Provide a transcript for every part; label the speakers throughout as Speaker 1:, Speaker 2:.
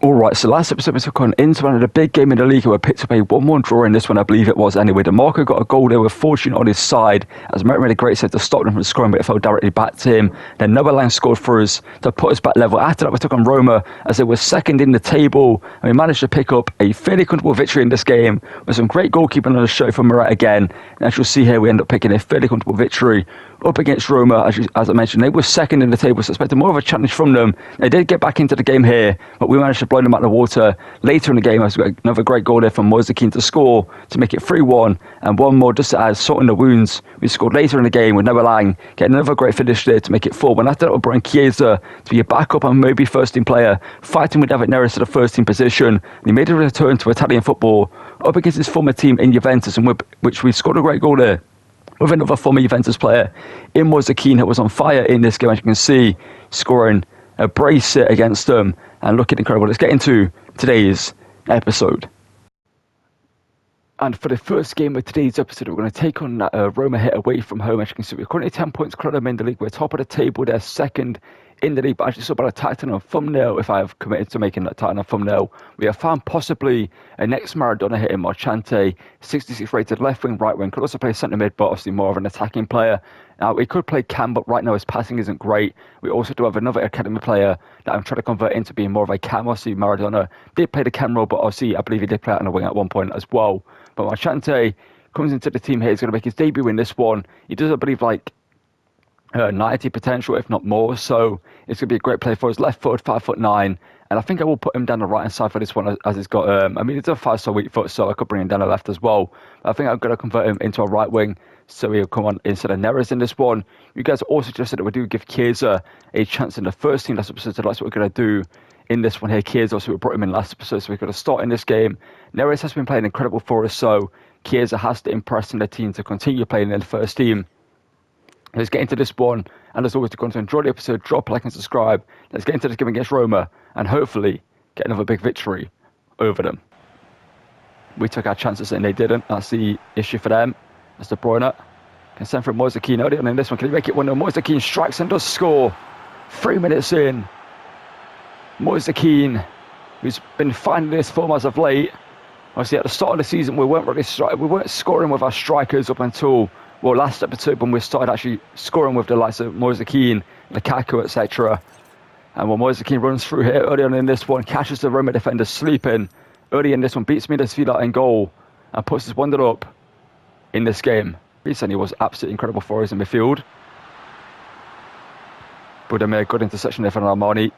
Speaker 1: Alright, so last episode we took on Inter and a big game in the league. We picked up a 1-1 draw in this one, I believe it was anyway. DeMarco got a goal there with fortune on his side, as Merritt made a great save to stop them from scoring, but it fell directly back to him. Then Noah Lang scored for us to put us back level. After that we took on Roma, as they were second in the table, and we managed to pick up a fairly comfortable victory in this game, with some great goalkeeping on the show from Merritt again. And as you'll see here, we end up picking a fairly comfortable victory up against Roma. As I mentioned, they were second in the table, so I expected more of a challenge from them. They did get back into the game here, but we managed to blow them out of the water later in the game, as we got another great goal there from Moise Kean to score to make it 3-1, and one more just to add salt in the wounds. We scored later in the game with Noah Lang getting another great finish there to make it 4-1. After that, we brought in Chiesa to be a backup and maybe first team player, fighting with David Neres to the first team position. And he made a return to Italian football up against his former team in Juventus, and which we scored a great goal there with another former Juventus player in Moise Kean, who was on fire in this game, as you can see, scoring a brace against them and looking incredible. Let's get into today's episode. And for the first game of today's episode, we're going to take on Roma here away from home. As you can see, we're currently 10 points clear of them in the league. We're top of the table. They're second in the league, but actually saw about a title on thumbnail. If I have committed to making that title on thumbnail, we have found possibly a next Maradona here in Marchante, 66 rated left wing, right wing. Could also play centre mid, but obviously more of an attacking player. Now, we could play Cam, but right now his passing isn't great. We also do have another academy player that I'm trying to convert into being more of a Cam. Obviously, Maradona did play the Cam role, but obviously I believe he did play out on the wing at one point as well. But Marchante comes into the team here. He's going to make his debut in this one. He does, I believe, like 90 potential, if not more. So it's going to be a great play for us. Left foot, 5'9", and I think I will put him down the right hand side for this one, as he's got. I mean, he's a 5-star weak foot, so I could bring him down the left as well. But I think I'm going to convert him into a right wing, so he'll come on instead of Neres in this one. You guys also suggested that we do give Chiesa a chance in the first team. That's what we're going to do in this one here. Chiesa, also we brought him in last episode, so we're going to start in this game. Neres has been playing incredible for us, so Chiesa has to impress in the team to continue playing in the first team. Let's get into this one, and as always, to enjoy the episode, drop a like and subscribe. Let's get into this game against Roma and hopefully get another big victory over them. We took our chances and they didn't. That's the issue for them. That's De Bruyne. Can send for Moise Kean early on in this one. Can he make it 1-0? Moise Kean strikes and does score. 3 minutes in. Moise Kean, who's been finding this form as of late. Obviously, at the start of the season, we weren't scoring with our strikers up until last episode, when we started actually scoring with the likes of Moise Kean, Lukaku, etc. And when Moise Kean runs through here early on in this one, catches the Roma defender sleeping early in this one, beats Midfielder in goal, and puts us 1-0 up in this game. Recently was absolutely incredible for us in midfield. Buddha made a good interception there from Armani.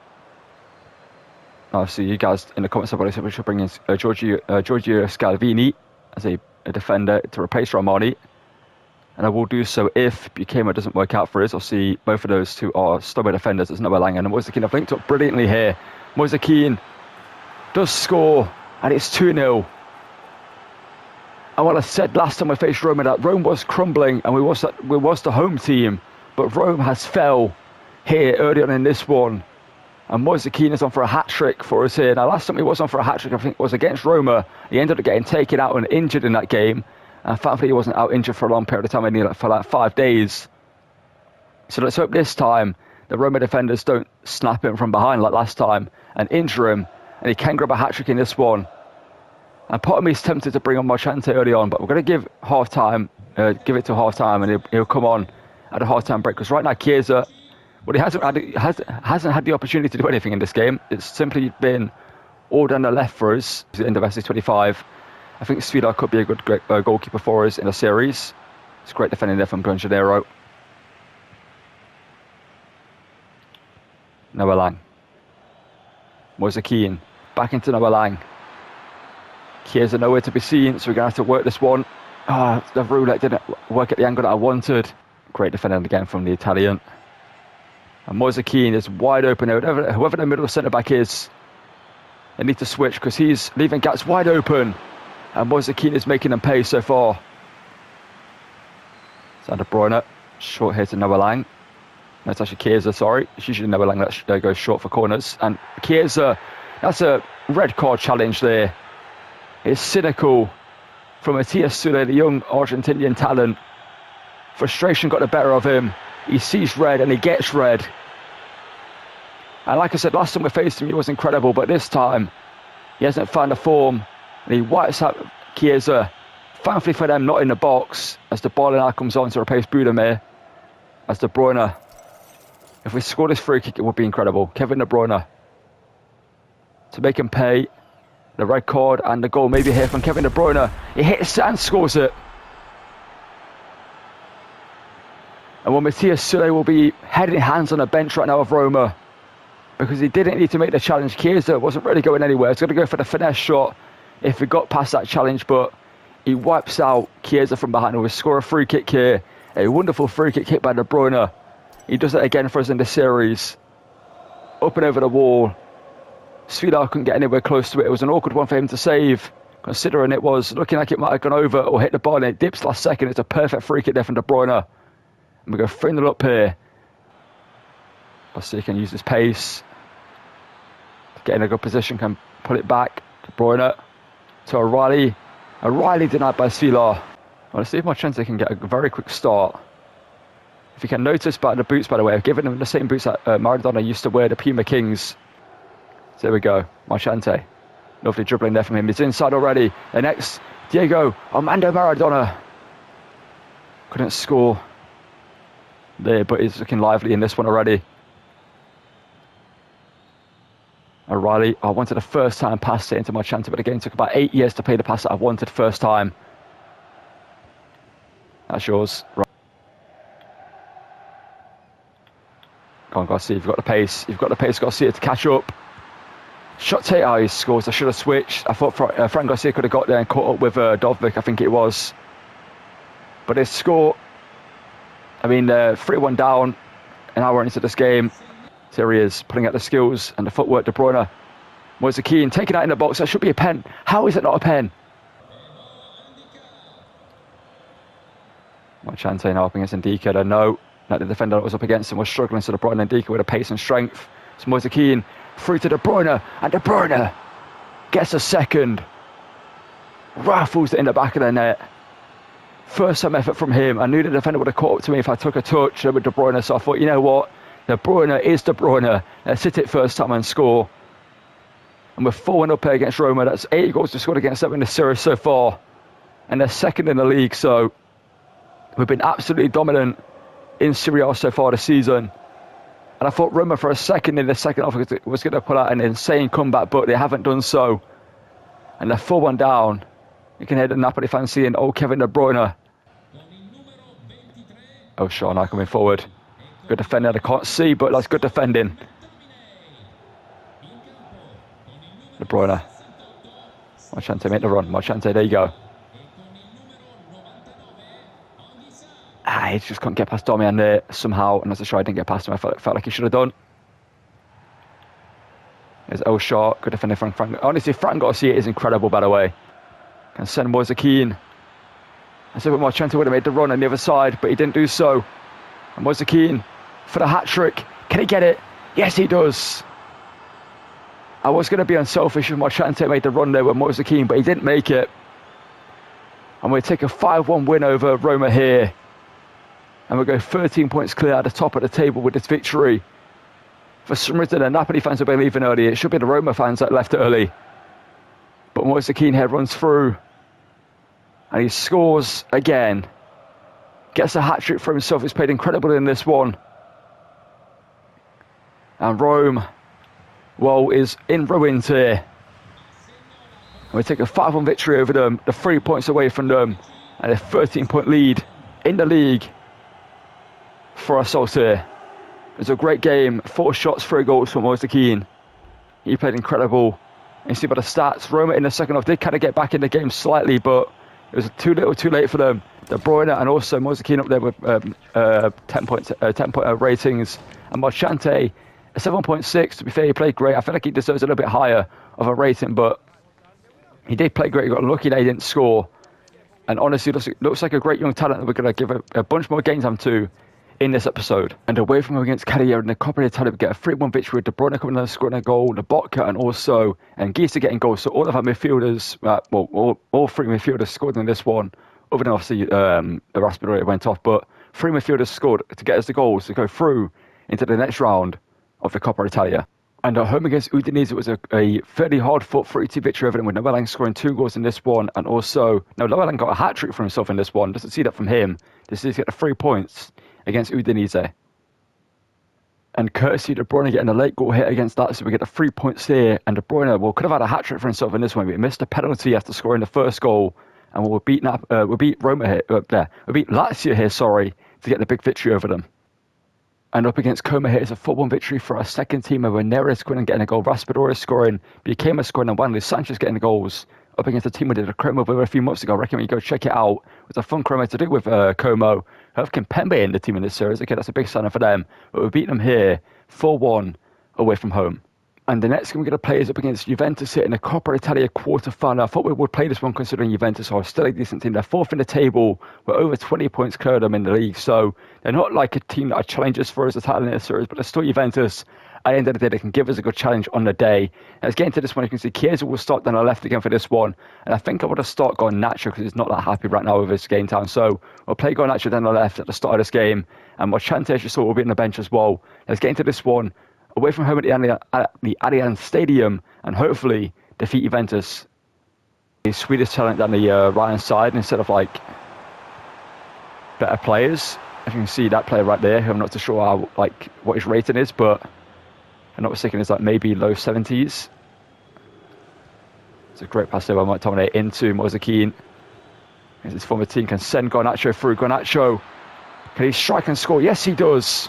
Speaker 1: Obviously, you guys in the comments about it said we should bring in Giorgio Scalvini as a defender to replace Armani. And I will do so if Buchanan doesn't work out for us. I'll see both of those two are stubborn defenders. There's Noah Lang and Moise Kean have linked up brilliantly here. Moise Kean does score, and it's 2-0. And what I said last time we faced Roma, that Rome was crumbling and we was the home team, but Rome has fell here early on in this one. And Moise Kean is on for a hat-trick for us here. Now, last time he was on for a hat-trick, I think it was against Roma. He ended up getting taken out and injured in that game. And thankfully, he wasn't out injured for a long period of time, only for like 5 days. So let's hope this time the Roma defenders don't snap him from behind like last time and injure him. And he can grab a hat-trick in this one. And part of me is tempted to bring on Marchante early on, but we're going to give it to half-time, and he'll come on at a half-time break. Because right now, Chiesa, he hasn't had the opportunity to do anything in this game. It's simply been all down the left for us in the FC25. I think Svidar could be a good goalkeeper for us in the series. It's great defending there from Granjadero. Noah Lang. Moise Kean. Back into Noah Lang. Chiesa nowhere to be seen, so we're going to have to work this one. The roulette didn't work at the angle that I wanted. Great defending again from the Italian. And Moise Kean is wide open there. Whoever the middle centre back is, they need to switch because he's leaving gaps wide open. And Moise Kean is making them pay so far. So De Bruyne, short here to Noah Lang. No, it's actually Chiesa, sorry. It's usually Noah Lang that goes short for corners. And Chiesa, that's a red card challenge there. It's cynical from Matias Sule, the young Argentinian talent. Frustration got the better of him. He sees red and he gets red. And like I said, last time we faced him, he was incredible, but this time, he hasn't found a form, and he wipes out Chiesa. Thankfully for them, not in the box, as the ball now comes on to replace Budimir. As De Bruyne, if we score this free kick, it would be incredible. Kevin De Bruyne, to make him pay the red card, and the goal maybe here from Kevin De Bruyne. He hits it and scores it. And well, Matthias Sule will be head in hands on the bench right now of Roma, because he didn't need to make the challenge. Chiesa wasn't really going anywhere. He's going to go for the finesse shot if he got past that challenge, but he wipes out Chiesa from behind. We'll score a free kick here. A wonderful free kick hit by De Bruyne. He does it again for us in the series. Up and over the wall. Svilar couldn't get anywhere close to it. It was an awkward one for him to save, considering it was looking like it might have gone over or hit the bar, and it dips last second. It's a perfect free kick there from De Bruyne. And we go 3-0 up here. He can use his pace. Get in a good position, can pull it back. De Bruyne to O'Reilly. O'Reilly denied by Svilar. Well, let's see if Marchante can get a very quick start. If you can notice by the boots, by the way, I've given him the same boots that Maradona used to wear, the Puma Kings. So there we go, Marchante. Lovely dribbling there from him. He's inside already. The next, Diego Armando Maradona. Couldn't score there, but he's looking lively in this one already. O'Reilly, I wanted a first time pass it into Marchante, but again, it took about 8 years to play the pass that I wanted first time. That's yours. Right. Come on, Garcia, you've got the pace. You've got the pace, Garcia, to catch up. Shot take, oh, he scores. I should have switched. I thought Fran Garcia could have got there and caught up with Dovvik, I think it was. But they score. I mean, 3-1 down, an hour into this game. There he is, putting out the skills and the footwork. De Bruyne. Moise Kean taking that in the box. That should be a pen. How is it not a pen? Marchante now up against Ndika. No, the defender that was up against him was struggling. So De Bruyne and Ndika with a pace and strength. It's Moise Kean through to De Bruyne. And De Bruyne gets a second. Raffles it in the back of the net. First time effort from him. I knew the defender would have caught up to me if I took a touch with De Bruyne. So I thought, you know what? De Bruyne is De Bruyne. Let's hit it first time and score. And we're 4-1 up here against Roma. That's 8 goals to score against them in the series so far. And they're second in the league. So we've been absolutely dominant in Serie A so far this season. And I thought Roma for a second in the second half was going to pull out an insane comeback, but they haven't done so. And they're 4-1 down. You can hear the Napoli fans saying, oh, Kevin De Bruyne. Oh, Shaw now coming forward. Good defender, I can't see, but that's good defending. De Bruyne. Marchante, make the run. Marchante, there you go. He just couldn't get past Damian there somehow, and as I tried, didn't get past him. I felt like he should have done. There's El Shaw, good defender from Frank. Honestly, Frank Garcia is incredible, by the way. Can send Moise Kean. I said Marchante would have made the run on the other side, but he didn't do so. And Moise Kean for the hat-trick. Can he get it? Yes, he does. I was going to be unselfish if Marchante made the run there with Moise Kean, but he didn't make it. And we take a 5-1 win over Roma here. And we go 13 points clear at the top of the table with this victory. For some reason, the Napoli fans will be leaving early. It should be the Roma fans that left early. But Moise Kean here runs through. And he scores again. Gets a hat-trick for himself. He's played incredible in this one. And Rome, well, is in ruins here. And we take a 5-1 victory over them. They're 3 points away from them. And a 13-point lead in the league for ourselves here. It was a great game. 4 shots, 3 goals for Moise Kean. He played incredible. And you see by the stats, Roma in the second half did kind of get back in the game slightly, but it was too little too late for them. De Bruyne and also Moise Kean up there with 10-point ratings. And Marchante, a 7.6. To be fair, he played great. I feel like he deserves a little bit higher of a rating, but he did play great. He got lucky that he didn't score. And honestly, looks like a great young talent that we're going to give a bunch more game time to in this episode. And away from home against Cagliari in the Coppa Italia, we get a 3-1 victory with De Bruyne coming and scoring a goal, Lobotka and also Enquiries getting goals. So all of our midfielders, all 3 midfielders scored in this one, other than obviously Raspadori went off, but 3 midfielders scored to get us the goals to go through into the next round of the Coppa Italia. And at home against Udinese, it was a fairly hard-fought 3-2 victory over them, with Noah Lang scoring 2 goals in this one. And also, Noah Lang got a hat-trick for himself in this one. Doesn't see that from him. This is get the 3 points against Udinese. And courtesy De Bruyne getting a late goal hit against that, so we get the 3 points here. And De Bruyne, well, could have had a hat-trick for himself in this one, but he missed a penalty after scoring the first goal. And we'll beat Roma here, we beat Lazio here, sorry, to get the big victory over them. And up against Como here is a 4-1 victory for our second team, where Neres scoring and getting a goal, Raspadori scoring, Buchanan scoring, and Wanley Sanchez getting the goals. Up against a team we did a Como over a few months ago. I recommend you go check it out. It was a fun Como to do with Como. Have Kimpembe in the team in this series. Okay, that's a big sign for them. But we beat them here 4-1 away from home. And the next game we're going to play is up against Juventus here in the Coppa Italia quarter-final. I thought we would play this one considering Juventus are still a decent team. They're 4th in the table. We're over 20 points clear of them in the league. So they're not like a team that are challengers for us the title in this series, but they're still Juventus. At the end of the day, they can give us a good challenge on the day. And let's get into this one. You can see Chiesa will start down the left again for this one. And I think I would have started Garnacho because he's not that happy right now with his game time. So we'll play Garnacho down the left at the start of this game. And Mochante, as you saw, will be on the bench as well. Let's get into this one. Away from home at the Allianz Stadium, and hopefully defeat Juventus. The Swedish talent down the right-hand side instead of like better players. As you can see, that player right there, who I'm not too sure how, like, what his rating is, but I'm not mistaken, it's like maybe low 70s. It's a great pass there by McTominay into Moise. His former team can send Garnacho through. Garnacho, can he strike and score? Yes, he does.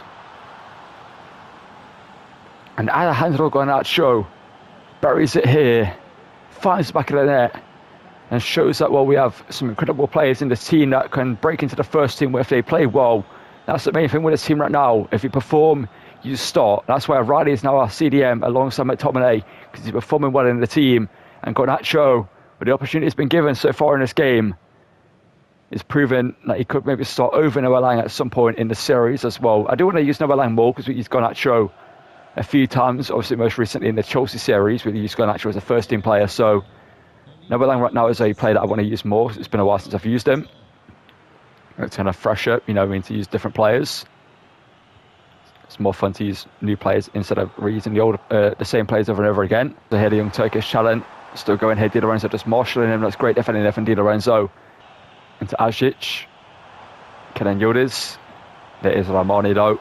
Speaker 1: And Alejandro Garnacho buries it here, finds the back of the net, and shows that, well, we have some incredible players in this team that can break into the first team if they play well. That's the main thing with this team right now. If you perform, you start. That's why Riley is now our CDM alongside McTominay, because he's performing well in the team. And Garnacho, with the opportunity he's been given so far in this game, is proven that he could maybe start over Noah Lang at some point in the series as well. I do want to use Noah Lang more because we used Garnacho a few times, obviously most recently in the Chelsea series, we used Garnacho as a first team player. So Noah Lang right now is a player that I want to use more. It's been a while since I've used him. It's kind of fresher, you know, I mean, to use different players. It's more fun to use new players instead of reusing the same players over and over again. So here the young Turkish talent still going here. Di Lorenzo just marshalling him. That's great defending there from Di Lorenzo. Into Azic. Kenan Yildiz. There is Ramani though.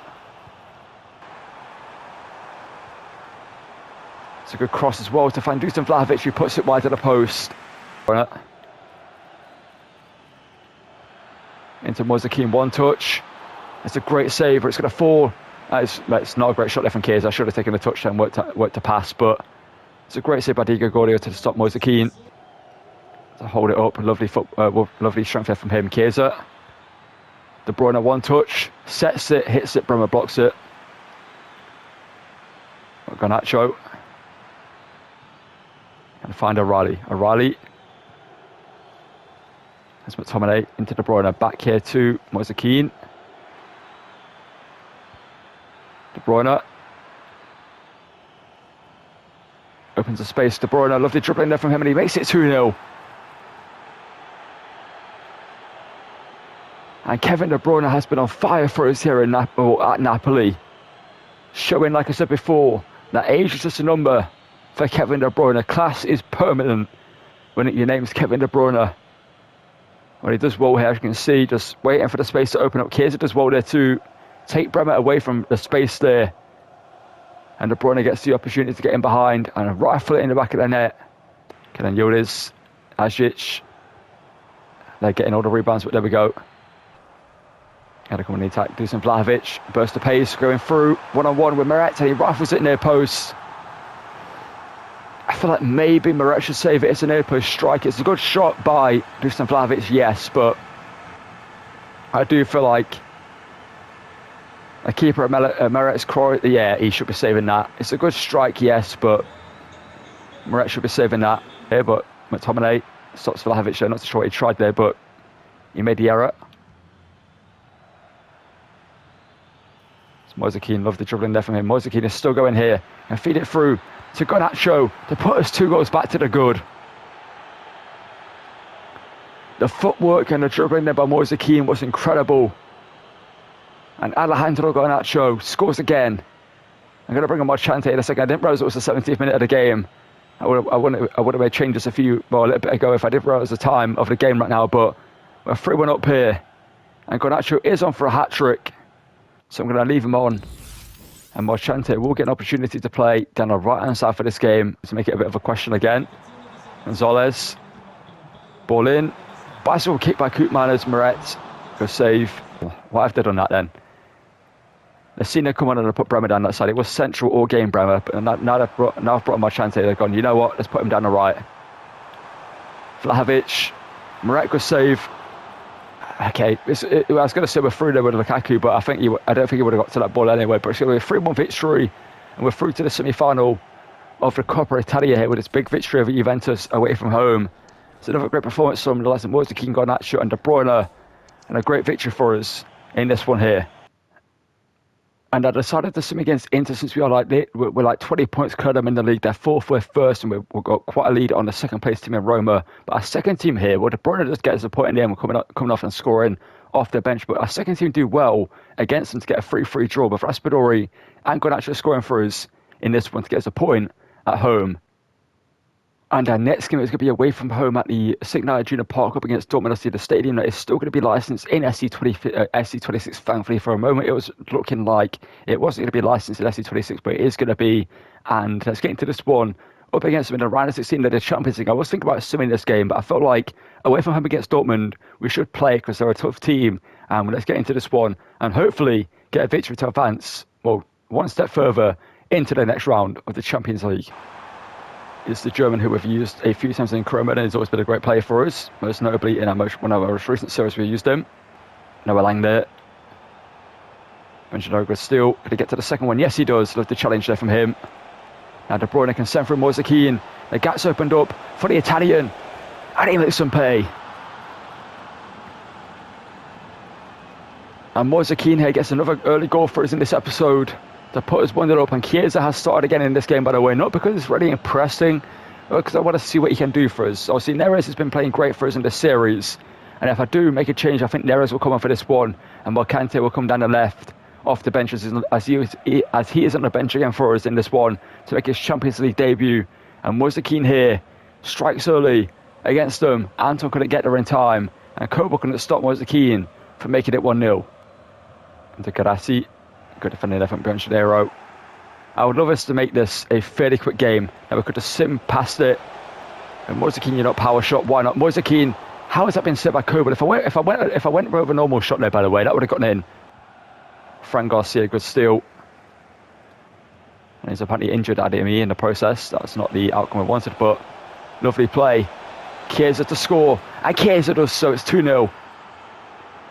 Speaker 1: It's a good cross as well to find Dusan Vlahovic, who puts it wide to the post. Into Moise, one touch. It's a great save, but it's going to fall. That's not a great shot there from Chiesa. I should have taken the touch and worked to pass, but it's a great save by Diego Gordio to stop Moise to hold it up. Lovely strength there from him. Chiesa. De Bruyne, one touch. Sets it, hits it, Bremer blocks it. Garnacho. And find O'Reilly. O'Reilly. That's McTominay into De Bruyne. Back here to Moise Kean. De Bruyne. Opens the space. De Bruyne. Lovely dribbling there from him, and he makes it 2-0. And Kevin De Bruyne has been on fire for us here at Napoli. Showing, like I said before, that age is just a number. For Kevin De Bruyne, class is permanent when your name's Kevin De Bruyne. When he does well here, as you can see, just waiting for the space to open up. Chiesa does well there to take Bremer away from the space there. And De Bruyne gets the opportunity to get in behind and rifle it in the back of the net. Kenan Yildiz, Azic. They're getting all the rebounds, but there we go. Had to come in the attack. Dusan Vlahovic, burst of pace, going through one-on-one with Meret, and he rifles it near post. I feel like maybe Meret should save it. It's an near post strike. It's a good shot by Dusan Vlahovic, yes, but I do feel like a keeper at Meret's core, yeah, he should be saving that. It's a good strike, yes, but Meret should be saving that here. But McTominay stops Vlahovic there. Not sure what he tried there, but he made the error. Moise Kean, love the dribbling there from him. Moise Kean is still going here and feed it through to Garnacho to put us 2 goals back to the good. The footwork and the dribbling there by Moise Kean was incredible. And Alejandro Garnacho scores again. I'm going to bring on Marchante in a second. I didn't realise it was the 17th minute of the game. I would have made changes a little bit ago if I didn't realise the time of the game right now, but we're 3-1 up here. And Garnacho is on for a hat-trick, so I'm going to leave him on. And Marchante will get an opportunity to play down the right-hand side for this game to make it a bit of a question again. Gonzalez, ball in. Bicycle kick by Koopman as Moret. Good save. What have they done that then? They've seen it come on and they put Bremer down that side. It was central all game, Bremer. But now I've brought on Marchante. They've gone, you know what? Let's put him down the right. Vlahovic. Moret, good save. Okay, I was going to say we're through there with Lukaku, but I don't think he would have got to that ball anyway. But it's going to be a 3-1 victory, and we're through to the semi-final of the Coppa Italia here with this big victory over Juventus away from home. It's another great performance from the lesson Moise Kean, Garnacho and De Bruyne, and a great victory for us in this one here. And I decided to swim against Inter since we're like 20 points clear them in the league. They're fourth, we're first, and we've got quite a lead on the second place team in Roma. But our second team here, well, De Bruyne just gets a point in the end. We're coming off and scoring off the bench. But our second team do well against them to get a 3-3 draw. But Raspadori and Garnacho scoring for us in this one to get us a point at home. And our next game is going to be away from home at the Signal Iduna Park up against Dortmund. See the stadium that is still going to be licensed in SC26. Thankfully, for a moment, it was looking like it wasn't going to be licensed in SC26, but it is going to be. And let's get into this one up against them in the round of 16 of the Champions League. I was thinking about swimming this game, but I felt like away from home against Dortmund, we should play because they're a tough team. And let's get into this one and hopefully get a victory to advance, well, one step further into the next round of the Champions League. Is the German who we've used a few times in Career Mode, and he's always been a great player for us, most notably in one of our most recent series we used him. Noah Lang there. Benjamin still going to get to the second one. Yes, he does. Love the challenge there from him. Now De Bruyne can send through Moise Kean. The gap's opened up for the Italian, and he makes some pay. And Moise Kean here gets another early goal for us in this episode to put us 1-0 up, and Chiesa has started again in this game, by the way, not because it's really impressing, but because I want to see what he can do for us. Obviously, Neres has been playing great for us in this series, and if I do make a change, I think Neres will come on for this one, and Marcante will come down the left off the bench as he is on the bench again for us in this one to make his Champions League debut. And Moise Kean here strikes early against them. Anton couldn't get there in time, and Kobo couldn't stop Moise Kean from making it 1-0. Into Garassi. Good defending there from Bianchadero. I would love us to make this a fairly quick game. Now we could just sim past it. And Moise Kean, power shot. Why not? Moise Kean, how has that been set by Kobo? If I went with a normal shot there, by the way, that would have gotten in. Fran Garcia, good steal. And he's apparently injured Ademi in the process. That's not the outcome I wanted, but lovely play. Chiesa to score. And Chiesa does so. It's 2-0.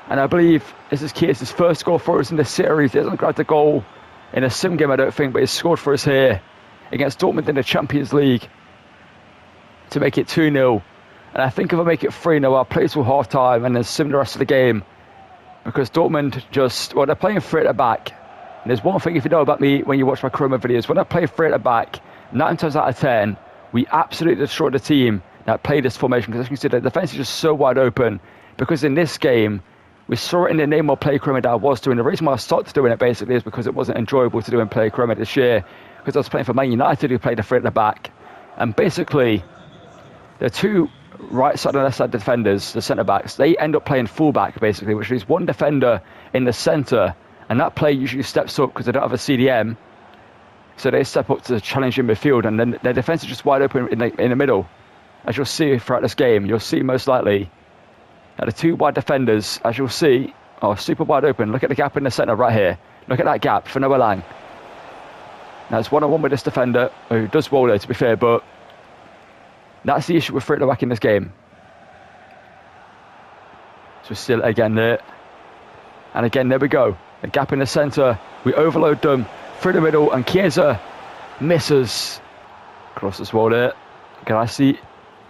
Speaker 1: And I believe this is Chiesa's first goal for us in this series. He hasn't grabbed a goal in a sim game, I don't think, but he's scored for us here against Dortmund in the Champions League to make it 2-0. And I think if I make it 3-0, I'll play till half-time and then sim the rest of the game. Because Dortmund they're playing free at the back. And there's one thing, if you know about me when you watch my Chroma videos, when I play free at the back, 9 times out of 10, we absolutely destroy the team that play this formation. Because as you can see, the defence is just so wide open. Because in this game, we saw it in the name of Play Chroma that I was doing. The reason why I stopped doing it basically is because it wasn't enjoyable to do in Play Chroma this year. Because I was playing for Man United who played the free at the back. And basically, the two right side and left side defenders, the centre backs, they end up playing full back basically, which leaves one defender in the centre. And that player usually steps up because they don't have a CDM. So they step up to challenge in midfield. And then their defence is just wide open in the middle. As you'll see throughout this game, you'll see most likely now the two wide defenders, as you'll see, are super wide open. Look at the gap in the centre right here. Look at that gap for Noah Lang. Now it's 1-on-1 with this defender, who does well there to be fair, but that's the issue with free at the back in this game. So still again there. And again, there we go. The gap in the centre. We overload them through the middle, and Chiesa misses. Crosses well there. Garassi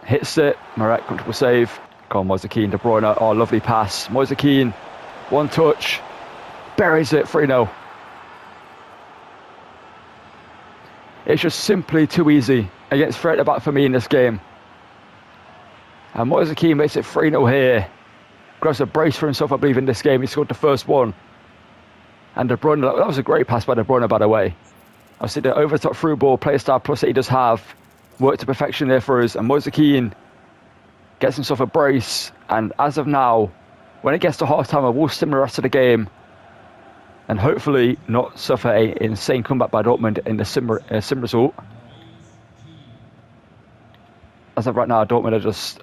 Speaker 1: hits it. Moret, comfortable save. Go on, Moise Kean, De Bruyne. Oh, lovely pass. Moise Kean, one touch, buries it, 3-0. It's just simply too easy against free at the back for me in this game. And Moise Kean makes it 3-0 here. Grabs a brace for himself, I believe, in this game. He scored the first one. And De Bruyne, that was a great pass by De Bruyne, by the way. Obviously, the over the top through ball play style plus that he does have worked to perfection there for us. And Moise Kean gets himself a brace. And as of now, when it gets to half time, I will sim the rest of the game and hopefully not suffer an insane comeback by Dortmund in the sim result. As of right now, Dortmund are just,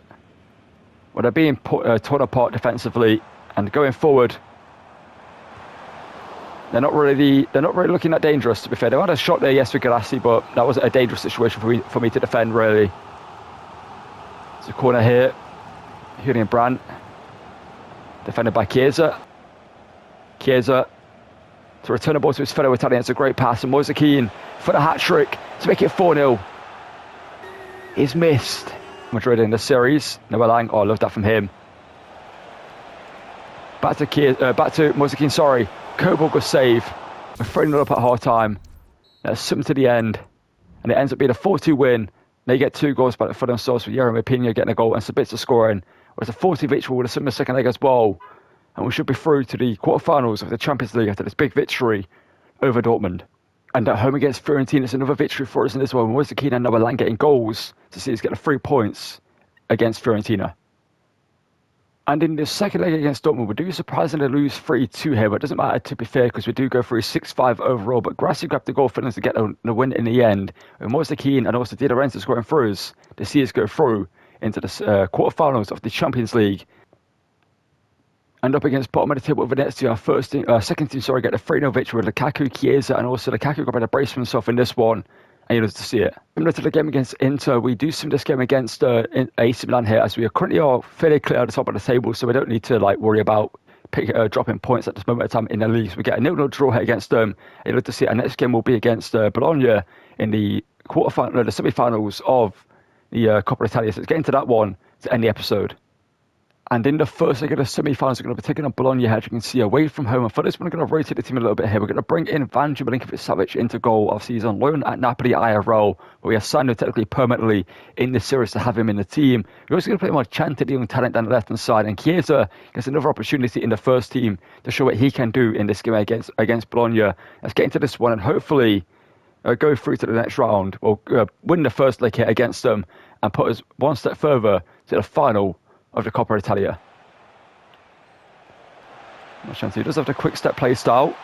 Speaker 1: well, they're being torn apart defensively, and going forward, they're not really looking that dangerous. To be fair, they had a shot there, yes, with Galassi, but that wasn't a dangerous situation for me to defend, really. It's a corner here. Julian Brandt, defended by Chiesa. Chiesa to return the ball to his fellow Italian. It's a great pass, and Moise Kean for the hat-trick to make it 4-0. He's missed Madrid in the series. Noah Lang, oh, I love that from him. Back to Moise Kean, sorry. Coburg save. We're 3-0 up at half-time. That's something to the end. And it ends up being a 4-2 win. They get 2 goals back for themselves, with Jeremy Pino getting a goal and Sabitzer scoring. Whereas a 40 victory with a similar second leg as well. And we should be through to the quarterfinals of the Champions League after this big victory over Dortmund. And at home against Fiorentina, it's another victory for us in this one. Moise Kean and Noah Lang getting goals to see us get the 3 points against Fiorentina. And in the second leg against Dortmund, we do surprisingly lose 3-2 here, but it doesn't matter, to be fair, because we do go through 6-5 overall. But Grassi grabbed the goal for us to get the win in the end. And Moise Kean and also Di Lorenzo scoring for us to see us go through into the quarterfinals of the Champions League. And up against bottom of the table, Venezia, our second team, get a 3-0 victory with Lukaku, Chiesa, and also Lukaku grabbing a brace for himself in this one. And you'll to see it. Similar to the game against Inter, we do sim this game against AC Milan here, as we are currently fairly clear at the top of the table, so we don't need to worry about dropping points at this moment in time in the league. So we get a 0-0 draw here against them. And you'll to see it. Our next game will be against Bologna in the the semi-finals of the Coppa Italia. So let's get into that one to end the episode. And in the first leg of the semi-finals, we're going to be taking on Bologna, as you can see, away from home. And for this one, we're going to rotate the team a little bit here. We're going to bring in Vanja Milinkovic-Savic into goal. Obviously, he's on loan at Napoli IRL, but we have signed him technically permanently in this series to have him in the team. We're also going to play more Chante, the young talent, down the left-hand side. And Chiesa gets another opportunity in the first team to show what he can do in this game against Bologna. Let's get into this one and hopefully go through to the next round, or win the first leg here against them and put us one step further to the final of the Coppa Italia. He does have the quick step play style.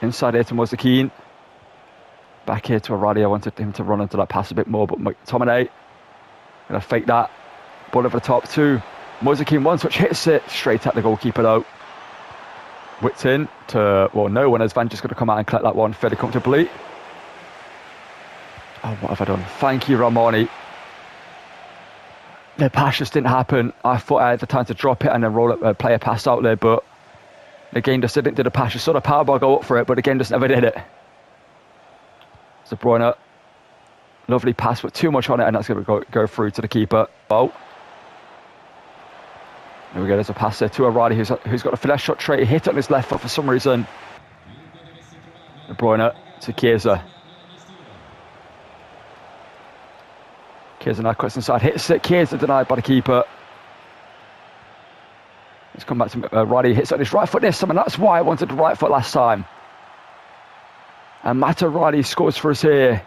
Speaker 1: Inside here to Moise Kean. Back here to Aradi. I wanted him to run into that pass a bit more, but McTominay gonna fake that. Ball over the top to Moise Kean. One touch hits it straight at the goalkeeper though. Whipped in to, well, no one, as Van just gonna come out and collect that one fairly comfortably. Oh, what have I done? Thank you, Ramoni. The pass just didn't happen. I thought I had the time to drop it and then roll up, play a pass out there, but the game just didn't do the pass. You saw the power bar go up for it, but the game just never did it. De Bruyne, lovely pass, but too much on it, and that's going to go through to the keeper. Oh, there we go. There's a pass there to Aradi, who's got a finesse shot trait. He hit it on his left foot for some reason. De Bruyne to Chiesa. Chiesa now cuts inside, hits it. Chiesa denied by the keeper. Let's come back to Riley. Hits on his right foot this time, and that's why I wanted the right foot last time. And Matt Riley scores for us here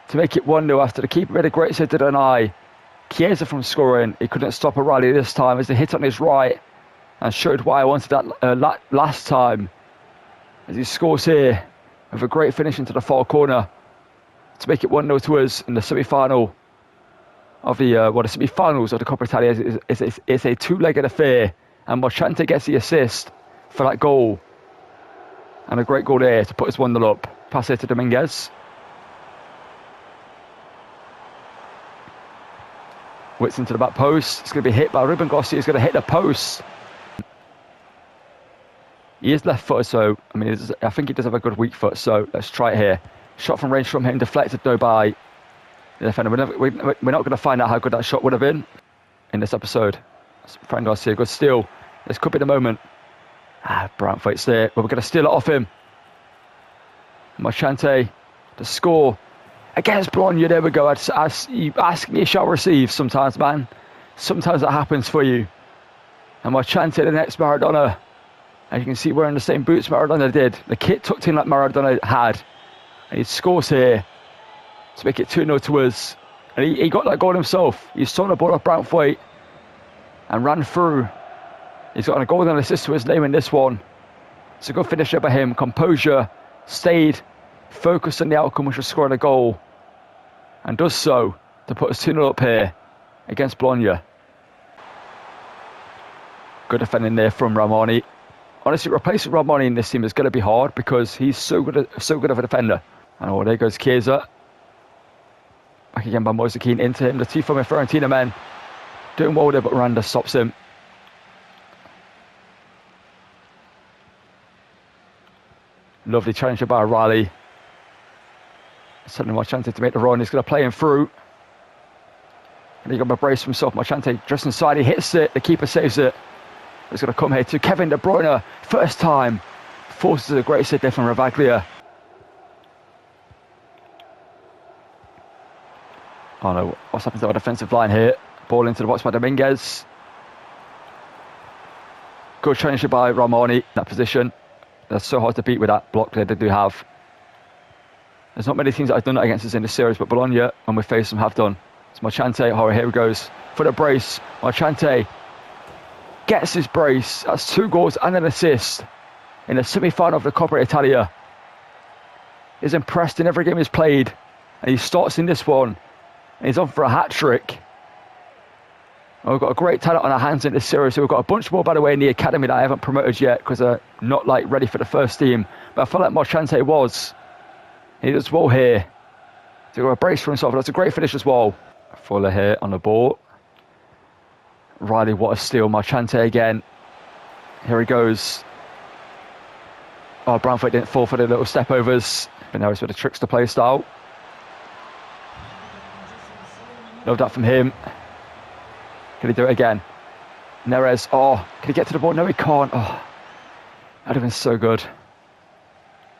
Speaker 1: to make it 1-0 after the keeper made a great save to deny Chiesa from scoring. He couldn't stop Riley this time as he hit on his right and showed why I wanted that last time. As he scores here with a great finish into the far corner to make it 1-0 to us in the semi-final of the semi-finals of the Coppa Italia. It's a two-legged affair, and Mochante gets the assist for that goal, and a great goal there to put us 1-0 up. Pass it to Dominguez. Whips into the back post. It's going to be hit by Ruben Gossi. He's going to hit the post. He is left-footed, so I think he does have a good weak foot. So let's try it here. Shot from range from him, deflected though by the defender. We're not going to find out how good that shot would have been in this episode. Fran Garcia, good steal. This could be the moment. Brantford's there, but we're going to steal it off him. Mochante to score against Bologna. There we go. As you ask me, you shall receive sometimes, man. Sometimes that happens for you. And Mochante, the next Maradona. As you can see, wearing the same boots Maradona did. The kit tucked in like Maradona had. And he scores here to make it 2-0 to us. And he got that goal himself. He saw the ball off Brantwaite and ran through. He's got a golden assist to his name in this one. It's a good finisher by him. Composure, stayed focused on the outcome, which was scoring a goal, and does so to put us 2-0 up here against Bologna. Good defending there from Ramoni. Honestly, replacing Ramoni in this team is going to be hard because he's so good of a defender. And there goes Chiesa. Back again by Moise Kean into him. The two former Fiorentina men doing well there, but Randa stops him. Lovely challenge by Riley. Suddenly Marchante to make the run. He's going to play him through. And he got a brace for himself. Marchante just inside. He hits it. The keeper saves it. He's going to come here to Kevin De Bruyne. First time. Forces a great save there from Ravaglia. Oh no, what's happened to our defensive line here? Ball into the box by Dominguez. Good challenge by Ramoni in that position. That's so hard to beat with that block that they do have. There's not many teams that have done that against us in this series, but Bologna, when we face them, have done. It's Marchante. Oh, here he goes for the brace. Marchante gets his brace. That's 2 goals and an assist in the semi-final of the Coppa Italia. He's impressed in every game he's played, and he starts in this one. And he's on for a hat-trick. We've got a great talent on our hands in this series. So we've got a bunch more, by the way, in the academy that I haven't promoted yet because they're not ready for the first team. But I felt like Marchante was. He does well here. So he's got a brace for himself. That's a great finish as well. Fuller here on the ball. Riley, what a steal. Marchante again. Here he goes. Oh, Brantwaite didn't fall for the little step overs. But now he's with the trickster play style. Love that from him. Can he do it again? Neres. Oh, can he get to the ball? No, he can't. Oh, that'd have been so good.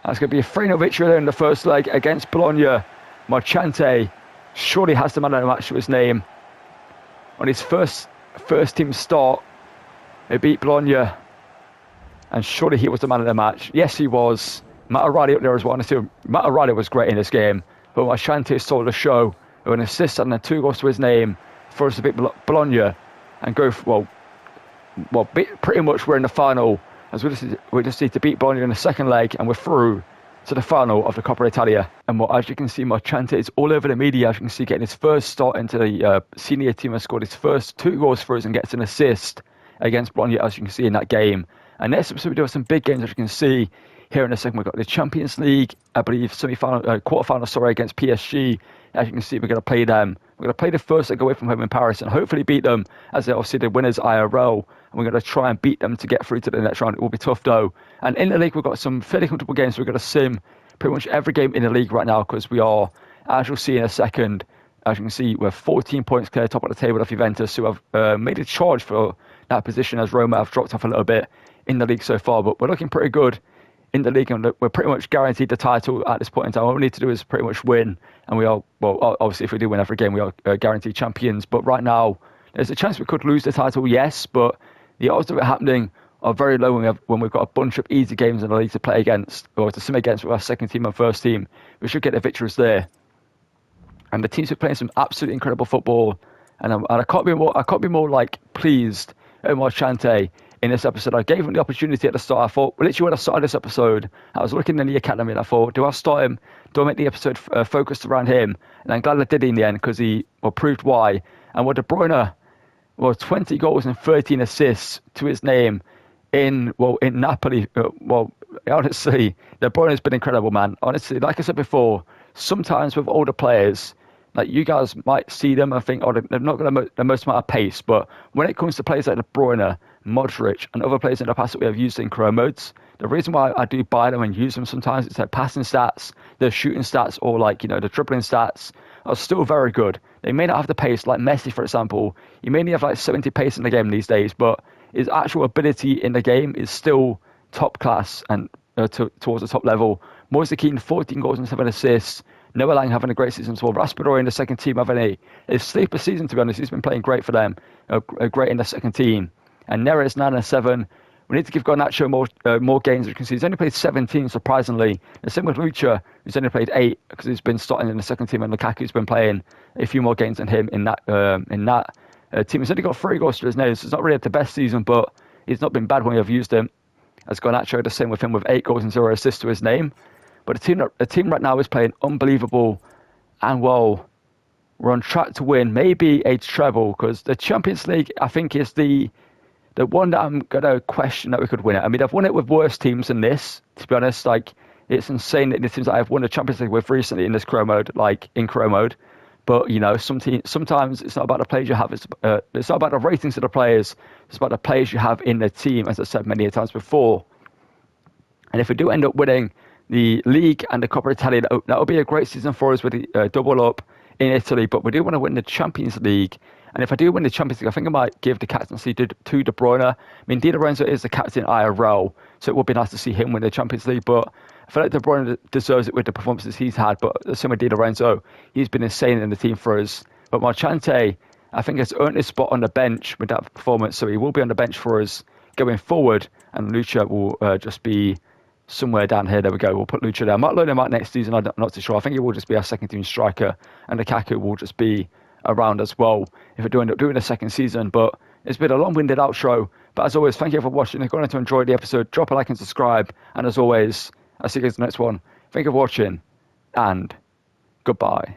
Speaker 1: That's going to be a 3-0 victory there in the first leg against Bologna. Marchante surely has the man of the match to his name. On his first team start, he beat Bologna. And surely he was the man of the match. Yes, he was. Matt O'Reilly up there as well. Matt O'Reilly was great in this game. But Marchante stole the show with an assist and then 2 goals to his name for us to beat Bologna and go for, pretty much we're in the final, as we just need to beat Bologna in the second leg and we're through to the final of the Coppa Italia. And as you can see, Marchante is all over the media. As you can see, getting his first start into the senior team and scored his first 2 goals for us and gets an assist against Bologna, as you can see in that game. And next episode we do have some big games, as you can see here in a second. We've got the Champions League, I believe, quarterfinal, against PSG. As you can see, we're going to play them. We're going to play the first leg away from home in Paris and hopefully beat them, as they're obviously the winners IRL. And we're going to try and beat them to get through to the next round. It will be tough though. And in the league, we've got some fairly comfortable games. We're going to sim pretty much every game in the league right now because we are, as you'll see in a second, as you can see, we're 14 points clear, top of the table of Juventus, who have made a charge for that position, as Roma have dropped off a little bit in the league so far. But we're looking pretty good in the league, and we're pretty much guaranteed the title at this point in time. All we need to do is pretty much win, and we are, obviously if we do win every game, we are guaranteed champions. But right now, there's a chance we could lose the title, yes, but the odds of it happening are very low when we've got a bunch of easy games in the league to play against, or to sim against with our second team and first team. We should get the victories there. And the teams are playing some absolutely incredible football, and I can't be more pleased at Marchante in this episode. I gave him the opportunity at the start. I thought, literally when I started this episode, I was looking in the academy and I thought, do I start him? Do I make the episode focused around him? And I'm glad I did in the end because he proved why. And De Bruyne, 20 goals and 13 assists to his name in Napoli. Honestly, De Bruyne has been incredible, man. Honestly, like I said before, sometimes with older players, like you guys might see them and think, they're not going to the most amount of pace. But when it comes to players like De Bruyne, Modric, and other players in the past that we have used in career modes, the reason why I do buy them and use them sometimes is their passing stats, their shooting stats, or the dribbling stats are still very good. They may not have the pace, like Messi, for example. He may only have 70 pace in the game these days, but his actual ability in the game is still top class and towards the top level. Moise Kean, 14 goals and 7 assists. Noah Lang having a great season as well. Raspadori in the second team having a sleeper season, to be honest. He's been playing great for them, great in the second team. And Neres 9 and 7. We need to give Garnacho more games. You can see he's only played 17, surprisingly. The same with Lucha, who's only played 8 because he's been starting in the second team, and Lukaku's been playing a few more games than him in that team. He's only got 3 goals to his name, so it's not really the best season, but he's not been bad when we've used him. As Garnacho, the same with him with 8 goals and 0 assists to his name. But the team right now is playing unbelievable, and well, we're on track to win maybe a treble, because the Champions League, I think, is the one that I'm going to question that we could win it. I mean, I've won it with worse teams than this, to be honest. Like, it's insane that the teams that I've won the Champions League with recently in this career mode, like in career mode. But, you know, sometimes it's not about the players you have. It's not about the ratings of the players. It's about the players you have in the team, as I said many times before. And if we do end up winning the league and the Coppa Italia, that would be a great season for us with the double up in Italy. But we do want to win the Champions League. And if I do win the Champions League, I think I might give the captaincy to De Bruyne. I mean, Di Lorenzo is the captain IRL, so it would be nice to see him win the Champions League. But I feel like De Bruyne deserves it with the performances he's had. But the same with Di Lorenzo, he's been insane in the team for us. But Marchante, I think, has earned his spot on the bench with that performance, so he will be on the bench for us going forward. And Lucha will just be somewhere down here. There we go. We'll put Lucha there. I might loan him out next season. I'm not too sure. I think he will just be our second team striker, and Lukaku will just be around as well if we do end up doing a second season. But it's been a long-winded outro. But as always, thank you for watching. If you're going to enjoy the episode, drop a like and subscribe. And as always, I'll see you guys in the next one. Thank you for watching, and goodbye.